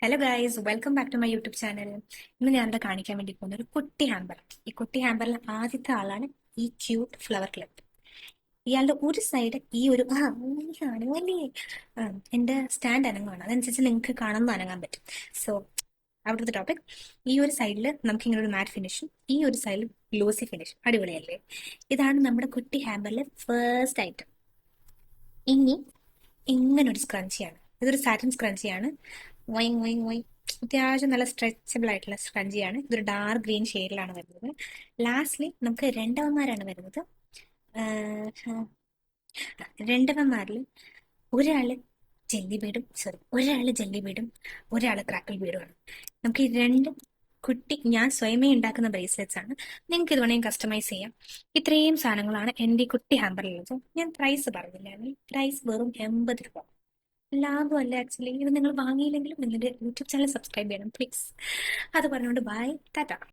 Hello guys, welcome back to my YouTube channel. ഇന്ന് ഞാൻ എന്താ കാണിക്കാൻ വേണ്ടി പോകുന്ന ഒരു കുട്ടി ഹാമ്പർ. ഈ കുട്ടി ഹാമ്പറിൽ ആദ്യത്തെ ആളാണ് ഈ ക്യൂട്ട് ഫ്ലവർ ക്ലിപ്പ്. ഇയാളുടെ ഒരു സൈഡ് ഈ ഒരു വലിയ എന്റെ സ്റ്റാൻഡ് അനങ്ങുവാണ്. അതനുസരിച്ച് നിങ്ങൾക്ക് കാണുമ്പോൾ അനങ്ങാൻ പറ്റും. സോ അവിടുത്തെ ടോപ്പിക്, ഈ ഒരു സൈഡിൽ നമുക്ക് ഇങ്ങനെ ഒരു മാറ്റ് ഫിനിഷും ഈ ഒരു സൈഡിൽ ഗ്ലോസി ഫിനിഷും. അടിപൊളിയല്ലേ? ഇതാണ് നമ്മുടെ കുട്ടി ഹാമ്പറിലെ ഫസ്റ്റ് ഐറ്റം. ഇനി ഇങ്ങനെ ഒരു സ്ക്രഞ്ചിയാണ്. ഇതൊരു സാറ്റിൻ സ്ക്രഞ്ചിയാണ്. വൈങ് വൈങ് വൈങ് അത്യാവശ്യം നല്ല സ്ട്രെച്ചബിൾ ആയിട്ടുള്ള സ്ക്രഞ്ചിയാണ്. ഇതൊരു ഡാർക്ക് ഗ്രീൻ ഷെയ്ഡിലാണ് വരുന്നത്. ലാസ്റ്റ്ലി നമുക്ക് രണ്ടവന്മാരാണ് വരുന്നത്. രണ്ടവന്മാരിൽ ഒരാള് ജെല്ലി ബീഡും ഒരാള് ജെല്ലി ബീഡും ഒരാള് ക്രാക്കിൾ ബീഡുമാണ്. നമുക്ക് ഈ രണ്ട് കുട്ടി ഞാൻ സ്വയമേ ഉണ്ടാക്കുന്ന ബ്രേസ്ലെറ്റ്സ് ആണ്. നിങ്ങൾക്ക് ഇത് വേണമെങ്കിൽ കസ്റ്റമൈസ് ചെയ്യാം. ഇത്രയും സാധനങ്ങളാണ് എൻ്റെ ഈ കുട്ടി ഹാമ്പറിലുള്ളത്. ഞാൻ പ്രൈസ് പറഞ്ഞില്ല, പ്രൈസ് വെറും 80 രൂപ. ലാഭമല്ല ആക്ച്വലി. ഇത് നിങ്ങൾ വാങ്ങിയില്ലെങ്കിലും നിങ്ങളുടെ യൂട്യൂബ് ചാനൽ സബ്സ്ക്രൈബ് ചെയ്യണം പ്ലീസ്. അത് പറഞ്ഞുകൊണ്ട് ബൈ, ടാറ്റ.